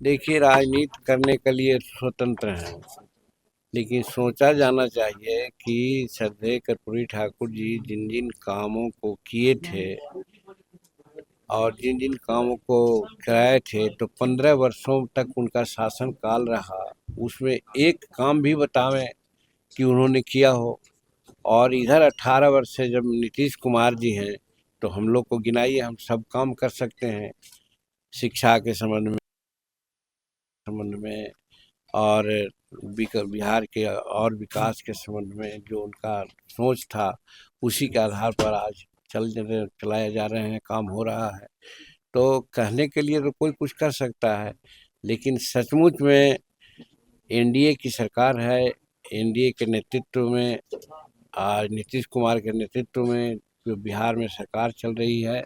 देखिए, राजनीति करने के लिए स्वतंत्र हैं, लेकिन सोचा जाना चाहिए कि श्रद्धेय कर्पूरी ठाकुर जी जिन जिन कामों को किए थे और जिन जिन कामों को कराए थे, तो 15 वर्षों तक उनका शासन काल रहा। उसमें एक काम भी बतावें कि उन्होंने किया हो। और इधर 18 वर्ष से जब नीतीश कुमार जी हैं, तो हम लोग को गिनाइए, हम सब काम कर सकते हैं। शिक्षा के संबंध में और बिहार के और विकास के संबंध में जो उनका सोच था, उसी के आधार पर आज चलाए जा रहे हैं, काम हो रहा है। तो कहने के लिए तो कोई कुछ कर सकता है, लेकिन सचमुच में एनडीए की सरकार है। एनडीए के नेतृत्व में, आज नीतीश कुमार के नेतृत्व में जो बिहार में सरकार चल रही है,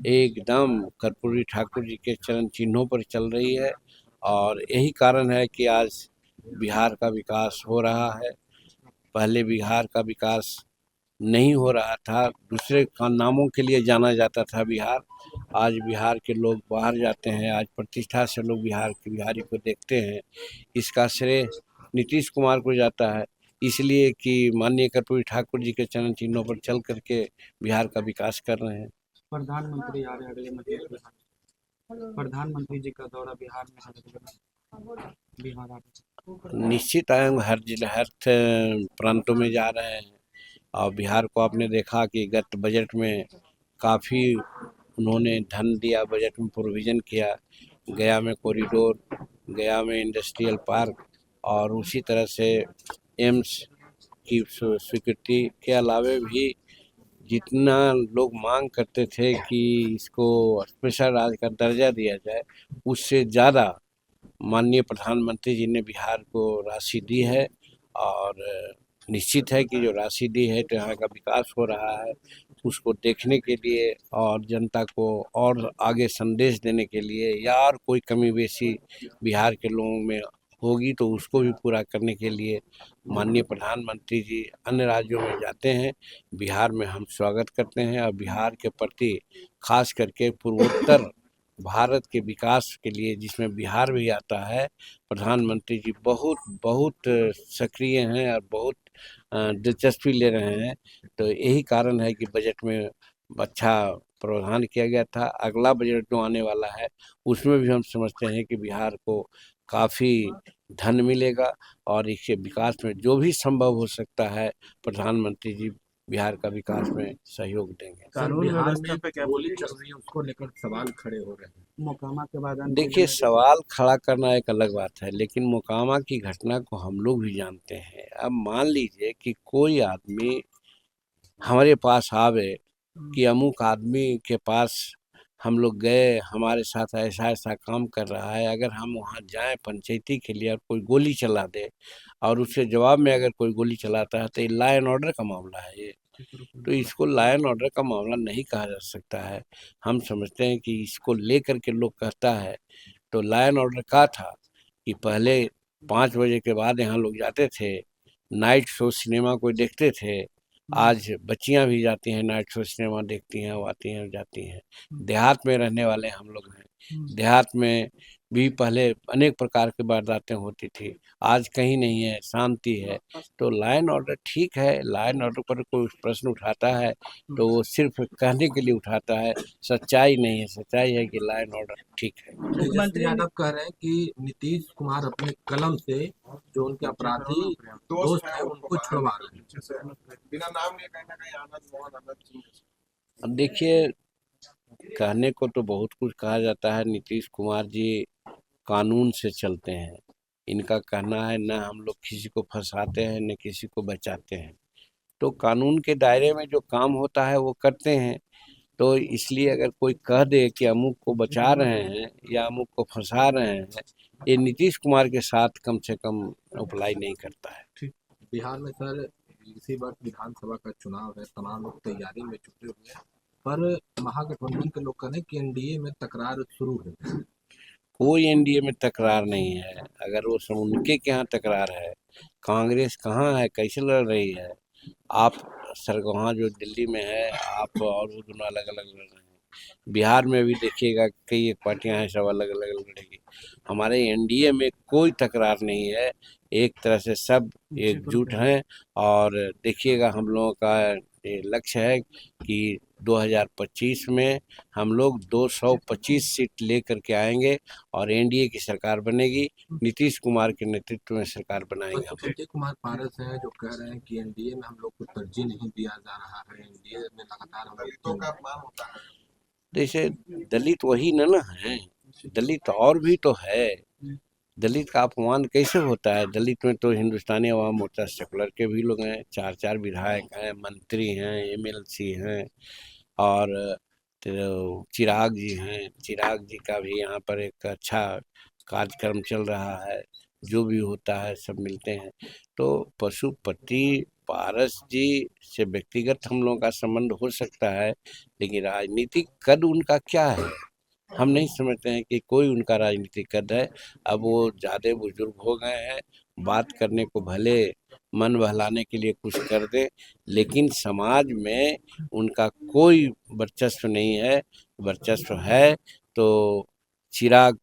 एकदम कर्पूरी ठाकुर जी के चरण चिन्हों पर चल रही है। और यही कारण है कि आज बिहार का विकास हो रहा है। पहले बिहार का विकास नहीं हो रहा था, दूसरे का नामों के लिए जाना जाता था बिहार। आज बिहार के लोग बाहर जाते हैं, आज प्रतिष्ठा से लोग बिहारी को देखते हैं। इसका श्रेय नीतीश कुमार को जाता है, इसलिए कि माननीय कर्पूरी ठाकुर जी के चरण चिन्हों पर चल करके बिहार का विकास कर रहे हैं। प्रधानमंत्री आ रहे हैं अगले महीने में। प्रधानमंत्री जी का दौरा बिहार में है अगले महीने। बिहार आ रहे हैं। निश्चित आए, हर जिला हर प्रांतों में जा रहे हैं। और बिहार को आपने देखा कि गत बजट में काफ़ी उन्होंने धन दिया, बजट में प्रोविज़न किया। गया में कॉरिडोर, गया में इंडस्ट्रियल पार्क, और उसी तरह से एम्स की स्वीकृति के अलावे भी जितना लोग मांग करते थे कि इसको स्पेशल राज्य का दर्जा दिया जाए, उससे ज़्यादा माननीय प्रधानमंत्री जी ने बिहार को राशि दी है। और निश्चित है कि जो राशि दी है, तो यहाँ का विकास हो रहा है, उसको देखने के लिए और जनता को और आगे संदेश देने के लिए, या और कोई कमी बेशी बिहार के लोगों में होगी तो उसको भी पूरा करने के लिए माननीय प्रधानमंत्री जी अन्य राज्यों में जाते हैं। बिहार में हम स्वागत करते हैं, और बिहार के प्रति खास करके पूर्वोत्तर भारत के विकास के लिए, जिसमें बिहार भी आता है, प्रधानमंत्री जी बहुत बहुत सक्रिय हैं और बहुत दिलचस्पी ले रहे हैं। तो यही कारण है कि बजट में अच्छा प्रावधान किया गया था। अगला बजट जो आने वाला है, उसमें भी हम समझते हैं कि बिहार को काफ़ी धन मिलेगा, और इसके विकास में जो भी संभव हो सकता है, प्रधानमंत्री जी बिहार का विकास में सहयोग देंगे। कानून व्यवस्था पे क्या गोली चल रही है, उसको लेकर सवाल खड़े हो रहे हैं। मोकामा के बाद देखिए, सवाल खड़ा करना एक अलग बात है, लेकिन मोकामा की घटना को हम लोग भी जानते हैं। अब मान लीजिए कि कोई आदमी हमारे पास आवे कि अमुक आदमी के पास हम लोग गए, हमारे साथ ऐसा ऐसा काम कर रहा है, अगर हम वहाँ जाएं पंचायती के लिए और कोई गोली चला दे, और उसके जवाब में अगर कोई गोली चलाता है, तो ये लॉ एंड ऑर्डर का मामला है ये। तो इसको लॉ एंड ऑर्डर का मामला नहीं कहा जा सकता है। हम समझते हैं कि इसको लेकर के लोग कहता है, तो लॉ एंड ऑर्डर का था कि पहले 5 बजे के बाद यहाँ लोग जाते थे, नाइट शो सिनेमा कोई देखते थे। आज बच्चियां भी जाती हैं नाइट शो सिनेमा देखती हैं, वो आती हैं जाती हैं। देहात में रहने वाले हम लोग हैं, देहात में भी पहले अनेक प्रकार की वारदातें होती थी, आज कहीं नहीं है, शांति है। तो लॉ एंड ऑर्डर ठीक है, लॉ एंड ऑर्डर पर कोई प्रश्न उठाता है तो वो सिर्फ कहने के लिए उठाता है, सच्चाई नहीं है। सच्चाई है कि लॉ एंड ऑर्डर ठीक है। तेजस्वी यादव कह रहे हैं कि नीतीश कुमार अपने कलम से जो उनके अपराधी दोस्त हैं उनको छुड़वा रहे हैं। बिना नाम लिए कहीं ना कहीं आनंद मोहन आनंद सिंह। अब देखिए, कहने को तो बहुत कुछ कहा जाता है। नीतीश कुमार जी कानून से चलते हैं। इनका कहना है न हम लोग किसी को फंसाते हैं, न किसी को बचाते हैं। तो कानून के दायरे में जो काम होता है वो करते हैं। तो इसलिए अगर कोई कह दे कि अमुक को बचा रहे हैं या अमुक को फंसा रहे हैं, ये नीतीश कुमार के साथ कम से कम अप्लाई नहीं करता है। ठीक। बिहार में सर इसी बार विधानसभा का चुनाव है, तमाम लोग तैयारी में जुटे हुए हैं, पर महागठबंधन के लोग कह रहे हैं कि एनडीए में तकरार शुरू है। कोई एनडीए में तकरार नहीं है। अगर वो सब उनके के यहाँ तकरार है, कांग्रेस कहाँ है, कैसे लड़ रही है? आप सर वहाँ जो दिल्ली में है, आप और वो दोनों अलग अलग लड़ रहे हैं। बिहार में भी देखिएगा कई एक पार्टियां हैं, सब अलग अलग लड़ेगी। हमारे एनडीए में कोई तकरार नहीं है, एक तरह से सब एकजुट हैं। और देखिएगा हम लोगों का ये लक्ष्य है कि 2025 में हम लोग 225 सीट लेकर के आएंगे और एनडीए की सरकार बनेगी। नीतीश कुमार के नेतृत्व में सरकार बनाएंगे हम। प्रतीक कुमार पारस हैं जो कह रहे हैं कि एनडीए में हम लोग को तरजीह नहीं दिया जा रहा है, एनडीए में लगातार हम लोग का अपमान होता है। जैसे दलित वही ना है, दलित और भी तो है। दलित का अपमान कैसे होता है? दलित में तो हिंदुस्तानी अवाम मोर्चा सेकुलर के भी लोग हैं, 4-4 विधायक हैं, मंत्री हैं, एमएलसी हैं, और तो चिराग जी हैं। चिराग जी का भी यहाँ पर एक अच्छा कार्यक्रम चल रहा है, जो भी होता है सब मिलते हैं। तो पशुपति पारस जी से व्यक्तिगत हम लोगों का संबंध हो सकता है, लेकिन राजनीतिक कद उनका क्या है हम नहीं समझते हैं कि कोई उनका राजनीतिक कद है। अब वो ज़्यादा बुजुर्ग हो गए हैं, बात करने को भले मन बहलाने के लिए कुछ कर दे, लेकिन समाज में उनका कोई वर्चस्व नहीं है। वर्चस्व है तो चिराग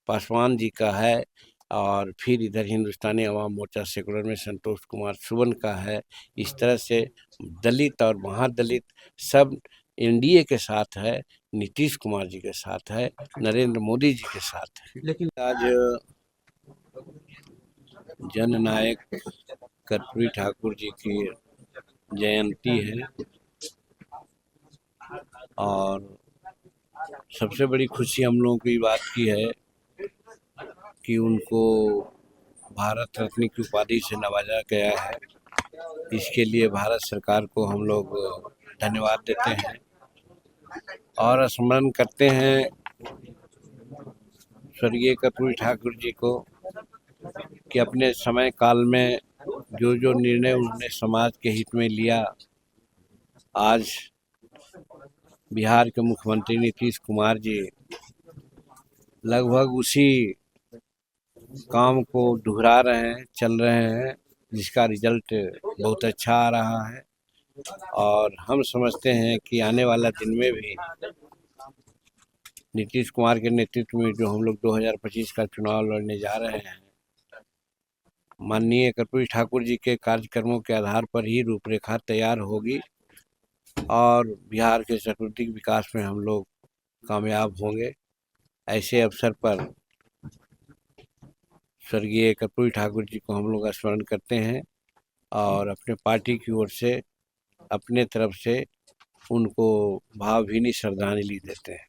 पासवान जी का है, और फिर इधर हिंदुस्तानी अवाम मोर्चा सेकुलर में संतोष कुमार सुवन का है। इस तरह से दलित और महादलित सब एनडीए के साथ है, नीतीश कुमार जी के साथ है, नरेंद्र मोदी जी के साथ है। लेकिन आज जननायक कर्पूरी ठाकुर जी की जयंती है, और सबसे बड़ी खुशी हम लोगों की बात की है कि उनको भारत रत्न की उपाधि से नवाजा गया है। इसके लिए भारत सरकार को हम लोग धन्यवाद देते हैं और स्मरण करते हैं स्वर्गीय कर्पूरी ठाकुर जी को कि अपने समय काल में जो जो निर्णय उन्होंने समाज के हित में लिया, आज बिहार के मुख्यमंत्री नीतीश कुमार जी लगभग उसी काम को दोहरा रहे हैं, चल रहे हैं, जिसका रिजल्ट बहुत अच्छा आ रहा है। और हम समझते हैं कि आने वाला दिन में भी नीतीश कुमार के नेतृत्व में जो हम लोग 2025 का चुनाव लड़ने जा रहे हैं, माननीय कर्पूरी ठाकुर जी के कार्यक्रमों के आधार पर ही रूपरेखा तैयार होगी और बिहार के सांस्कृतिक विकास में हम लोग कामयाब होंगे। ऐसे अवसर पर स्वर्गीय कर्पूरी ठाकुर जी को हम लोग स्मरण करते हैं और अपने पार्टी की ओर से अपने तरफ से उनको भावभीनी श्रद्धांजलि देते हैं।